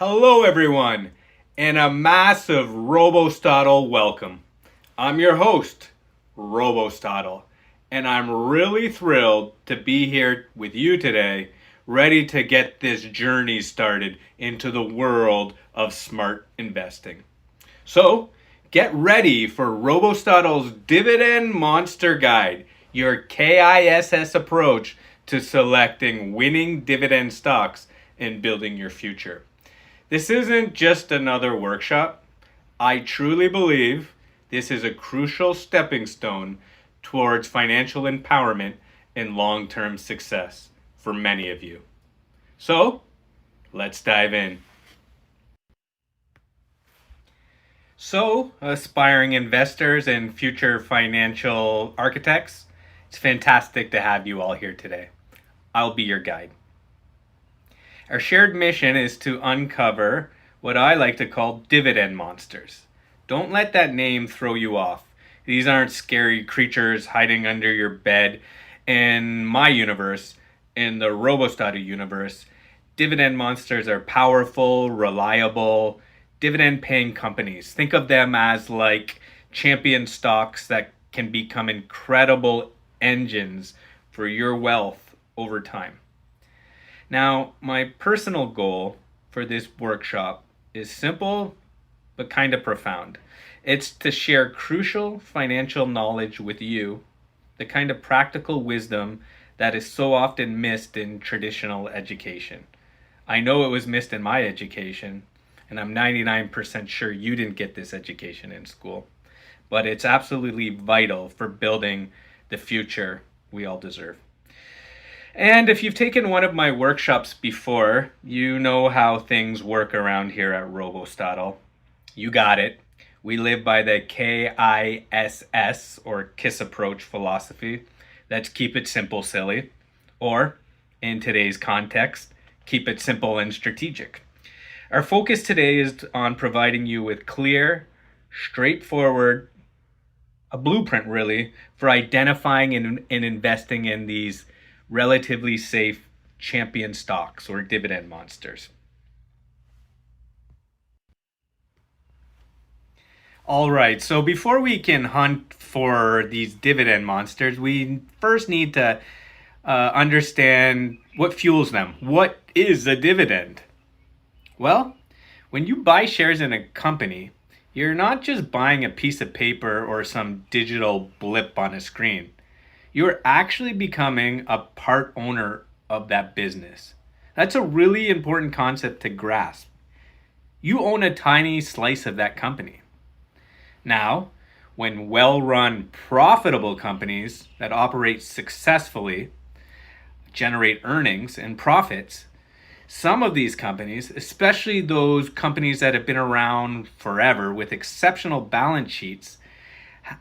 Hello, everyone, and a massive RoBoStOtL welcome. I'm your host, RoBoStOtL, and I'm really thrilled to be here with you today, ready to get this journey started into the world of smart investing. So, get ready for RoBoStOtL's Dividend Monster Guide, your K.I.S.S approach to selecting winning dividend stocks and building your future. This isn't just another workshop. I truly believe this is a crucial stepping stone towards financial empowerment and long term success for many of you. So, let's dive in. So, aspiring investors and future financial architects, it's fantastic to have you all here today. I'll be your guide. Our shared mission is to uncover what I like to call dividend monsters. Don't let that name throw you off. These aren't scary creatures hiding under your bed. In my universe, in the RoBoStOtL universe, dividend monsters are powerful, reliable, dividend paying companies. Think of them as like champion stocks that can become incredible engines for your wealth over time. Now, my personal goal for this workshop is simple but kind of profound. It's to share crucial financial knowledge with you, the kind of practical wisdom that is so often missed in traditional education. I know it was missed in my education, and I'm 99% sure you didn't get this education in school, but it's absolutely vital for building the future we all deserve. And if you've taken one of my workshops before, you know how things work around here at RoBoStOtL. You got it. We live by the K.I.S.S or KISS approach philosophy. That's keep it simple, silly. Or, in today's context, keep it simple and strategic. Our focus today is on providing you with clear, straightforward, a blueprint really, for identifying and investing in these relatively safe champion stocks or dividend monsters. All right, so before we can hunt for these dividend monsters, we first need to understand what fuels them. What is a dividend? Well, when you buy shares in a company, you're not just buying a piece of paper or some digital blip on a screen. You're actually becoming a part owner of that business. That's a really important concept to grasp. You own a tiny slice of that company. Now, when well run, profitable companies that operate successfully generate earnings and profits, some of these companies, especially those companies that have been around forever with exceptional balance sheets,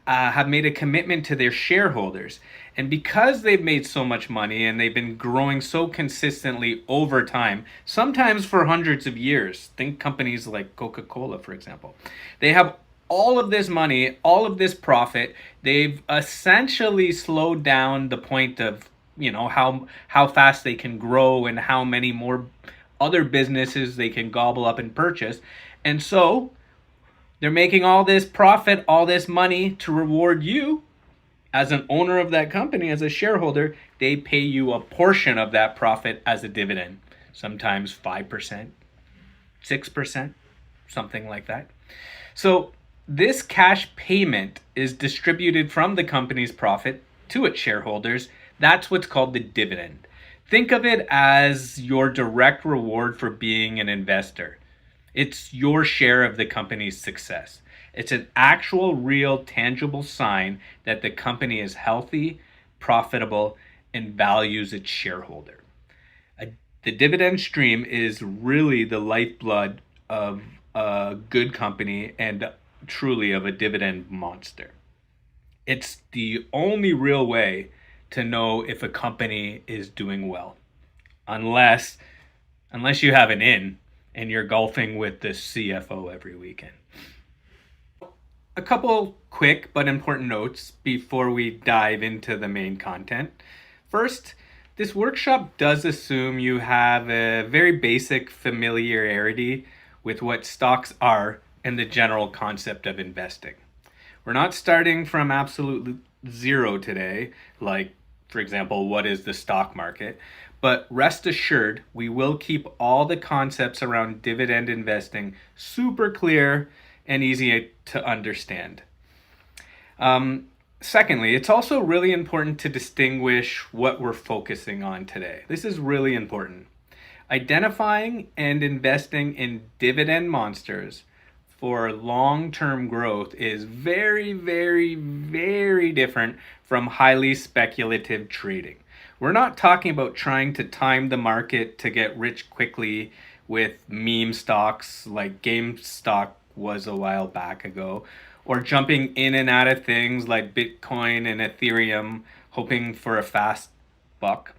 have made a commitment to their shareholders. And because they've made so much money and they've been growing so consistently over time, sometimes for hundreds of years, think companies like Coca-Cola, for example, they have all of this money, all of this profit. They've essentially slowed down the point of, how fast they can grow and how many more other businesses they can gobble up and purchase. And so they're making all this profit, all this money to reward you as an owner of that company, as a shareholder. They pay you a portion of that profit as a dividend, sometimes 5%, 6%, something like that. So this cash payment is distributed from the company's profit to its shareholders. That's what's called the dividend. Think of it as your direct reward for being an investor. It's your share of the company's success. It's an actual, real, tangible sign that the company is healthy, profitable, and values its shareholder. The dividend stream is really the lifeblood of a good company and truly of a dividend monster. It's the only real way to know if a company is doing well, unless you have an in and you're golfing with the CFO every weekend. A couple quick but important notes before we dive into the main content. First, This workshop does assume you have a very basic familiarity with what stocks are and the general concept of investing. We're not starting from absolute zero today, like, for example, what is the stock market? But rest assured, we will keep all the concepts around dividend investing super clear and easy to understand. Secondly, it's also really important to distinguish what we're focusing on today. This is really important. Identifying and investing in dividend monsters for long-term growth is very, very, very different from highly speculative trading. We're not talking about trying to time the market to get rich quickly with meme stocks like GameStop was a while back ago, or jumping in and out of things like Bitcoin and Ethereum, hoping for a fast buck.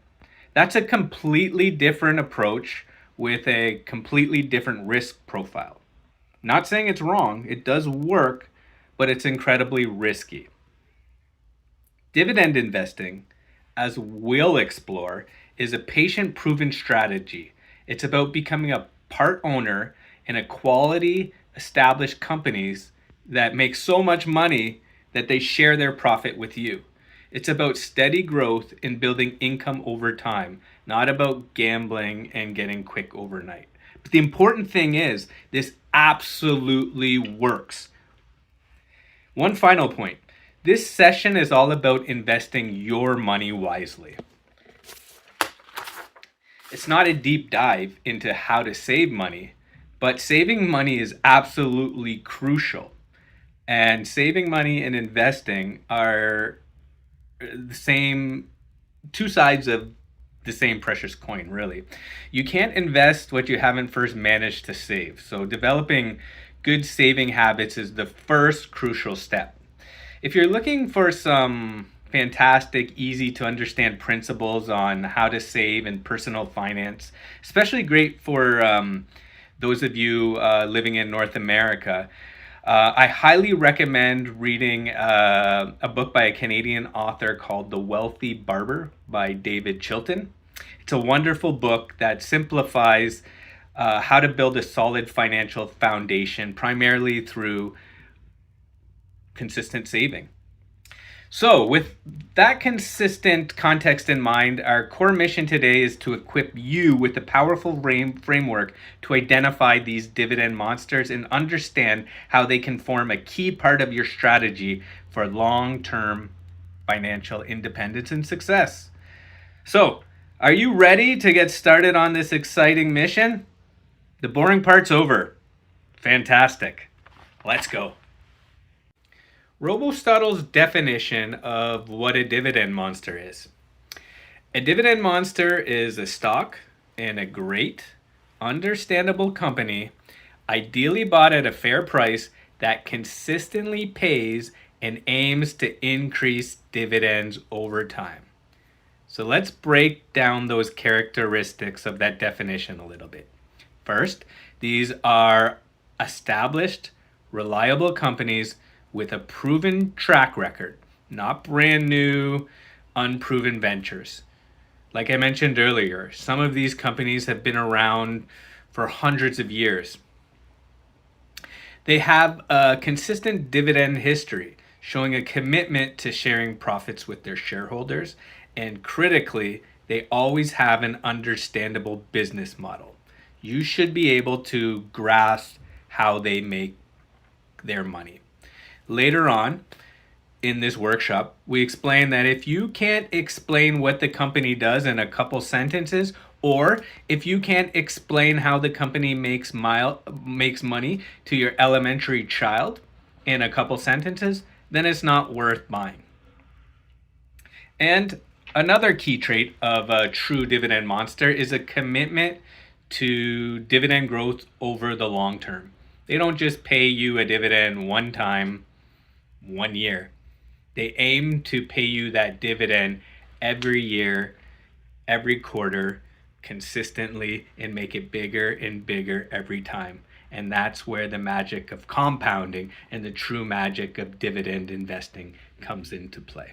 That's a completely different approach with a completely different risk profile. Not saying it's wrong, it does work, but it's incredibly risky. Dividend investing, as we'll explore, is a patient proven strategy. It's about becoming a part owner in a quality established companies that make so much money that they share their profit with you. It's about steady growth and building income over time, not about gambling and getting quick overnight. But the important thing is, this absolutely works. One final point. This session is all about investing your money wisely. It's not a deep dive into how to save money, but saving money is absolutely crucial. And saving money and investing are the same, two sides of the same precious coin, really. You can't invest what you haven't first managed to save. So developing good saving habits is the first crucial step. If you're looking for some fantastic, easy to understand principles on how to save and personal finance, especially great for those of you living in North America, I highly recommend reading a book by a Canadian author called The Wealthy Barber by David Chilton. It's a wonderful book that simplifies how to build a solid financial foundation, primarily through consistent saving. So, with that consistent context in mind, our core mission today is to equip you with a powerful framework to identify these dividend monsters and understand how they can form a key part of your strategy for long-term financial independence and success. So, are you ready to get started on this exciting mission? The boring part's over. Fantastic. Let's go. RoBoStOtLe's definition of what a dividend monster is. A dividend monster is a stock in a great, understandable company, ideally bought at a fair price that consistently pays and aims to increase dividends over time. So let's break down those characteristics of that definition a little bit. First, these are established, reliable companies with a proven track record, not brand new, unproven ventures. Like I mentioned earlier, some of these companies have been around for hundreds of years. They have a consistent dividend history, showing a commitment to sharing profits with their shareholders, and critically, they always have an understandable business model. You should be able to grasp how they make their money. Later on in this workshop, we explain that if you can't explain what the company does in a couple sentences, or if you can't explain how the company makes money to your elementary child in a couple sentences, then it's not worth buying. And another key trait of a true dividend monster is a commitment to dividend growth over the long term. They don't just pay you a dividend one time, 1 year. They aim to pay you that dividend every year, every quarter, consistently, and make it bigger and bigger every time. And that's where the magic of compounding and the true magic of dividend investing comes into play.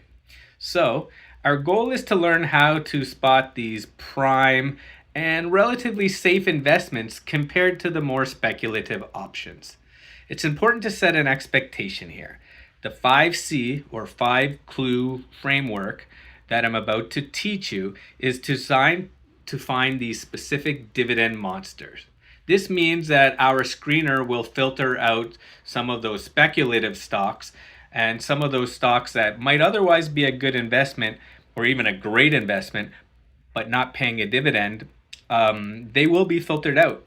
So, our goal is to learn how to spot these prime and relatively safe investments compared to the more speculative options. It's important to set an expectation here. The 5C or 5 clue framework that I'm about to teach you is designed to find these specific dividend monsters. This means that our screener will filter out some of those speculative stocks and some of those stocks that might otherwise be a good investment or even a great investment, but not paying a dividend. They will be filtered out,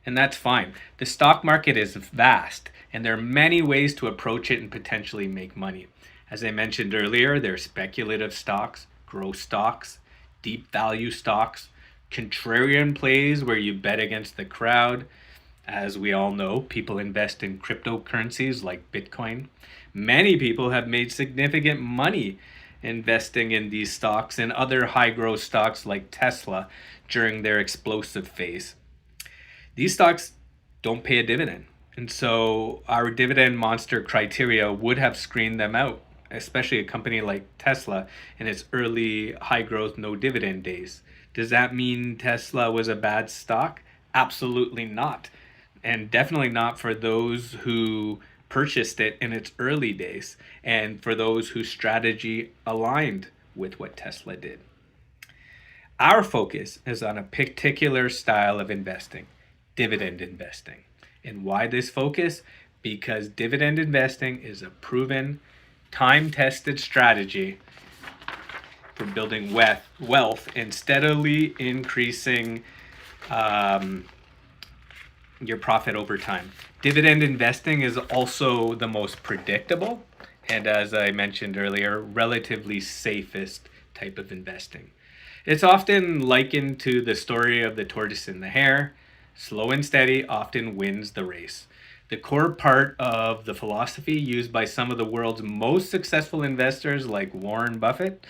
and that's fine. The stock market is vast, and there are many ways to approach it and potentially make money. As I mentioned earlier, there are speculative stocks, growth stocks, deep value stocks, contrarian plays where you bet against the crowd. As we all know, people invest in cryptocurrencies like Bitcoin. Many people have made significant money investing in these stocks and other high growth stocks like Tesla during their explosive phase. These stocks don't pay a dividend. And so our dividend monster criteria would have screened them out, especially a company like Tesla in its early high growth, no dividend days. Does that mean Tesla was a bad stock? Absolutely not. And definitely not for those who purchased it in its early days and for those whose strategy aligned with what Tesla did. Our focus is on a particular style of investing, dividend investing. And why this focus? Because dividend investing is a proven, time-tested strategy for building wealth and steadily increasing your profit over time. Dividend investing is also the most predictable and, as I mentioned earlier, relatively safest type of investing. It's often likened to the story of the tortoise and the hare. Slow and steady often wins the race. The core part of the philosophy used by some of the world's most successful investors like Warren Buffett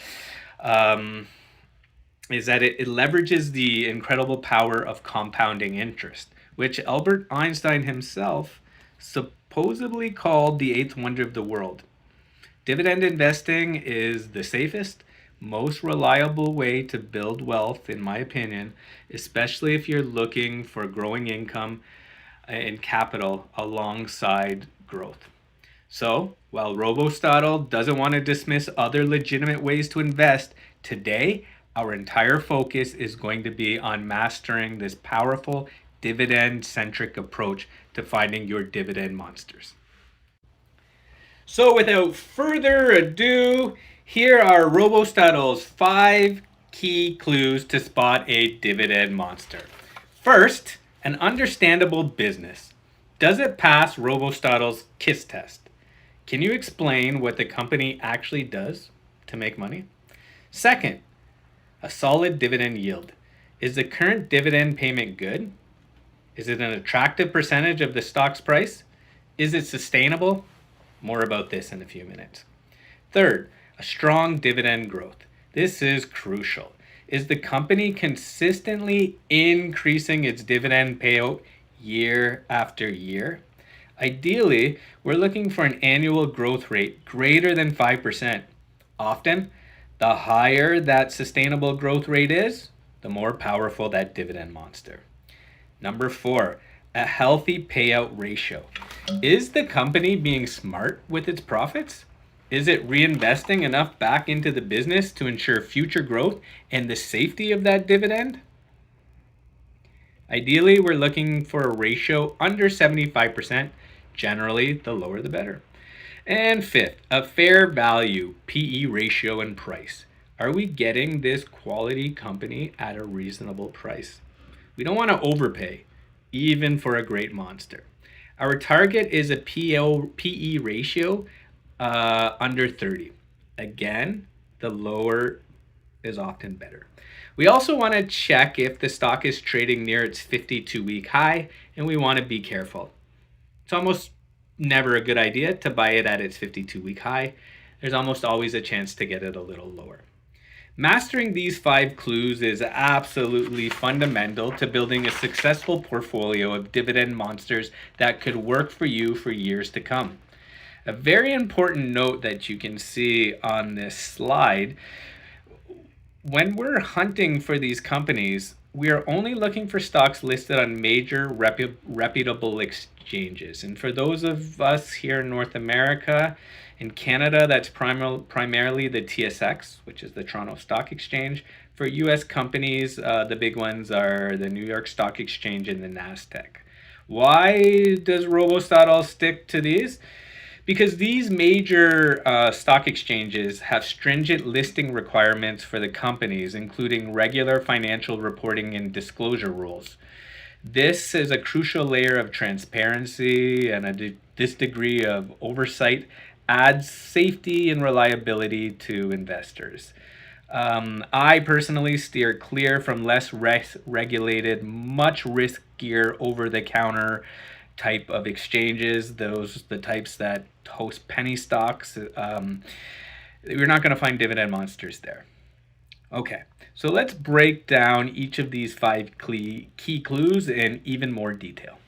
is that it leverages the incredible power of compounding interest, which Albert Einstein himself supposedly called the eighth wonder of the world. Dividend investing is the safest, most reliable way to build wealth, in my opinion, especially if you're looking for growing income and capital alongside growth. So, while RoBoStOtL doesn't want to dismiss other legitimate ways to invest, today our entire focus is going to be on mastering this powerful dividend-centric approach to finding your dividend monsters. So without further ado, here are RoBoStOtL's 5 key clues to spot a dividend monster. First, an understandable business. Does it pass RoBoStOtL's K.I.S.S test? Can you explain what the company actually does to make money? Second, a solid dividend yield. Is the current dividend payment good? Is it an attractive percentage of the stock's price? Is it sustainable? More about this in a few minutes. Third, a strong dividend growth. This is crucial. Is the company consistently increasing its dividend payout year after year? Ideally, we're looking for an annual growth rate greater than 5%. Often, the higher that sustainable growth rate is, the more powerful that dividend monster. Number 4, a healthy payout ratio. Is the company being smart with its profits? Is it reinvesting enough back into the business to ensure future growth and the safety of that dividend? Ideally, we're looking for a ratio under 75%. Generally, the lower the better. And fifth, a fair value, PE ratio and price. Are we getting this quality company at a reasonable price? We don't want to overpay, even for a great monster. Our target is a PE ratio under 30. Again, the lower is often better. We also want to check if the stock is trading near its 52-week high, and we want to be careful. It's almost never a good idea to buy it at its 52-week high. There's almost always a chance to get it a little lower. Mastering these 5 clues is absolutely fundamental to building a successful portfolio of dividend monsters that could work for you for years to come. A very important note that you can see on this slide: when we're hunting for these companies, we are only looking for stocks listed on major reputable exchanges. And for those of us here in North America, in Canada, that's primarily the TSX, which is the Toronto Stock Exchange. For US companies, the big ones are the New York Stock Exchange and the NASDAQ. Why does RoBoStOtL stick to these? Because these major stock exchanges have stringent listing requirements for the companies, including regular financial reporting and disclosure rules. This is a crucial layer of transparency, and this degree of oversight adds safety and reliability to investors. I personally steer clear from less regulated, much riskier over the counter type of exchanges, those the types that host penny stocks. You're not going to find dividend monsters there. Okay, so let's break down each of these five key clues in even more detail.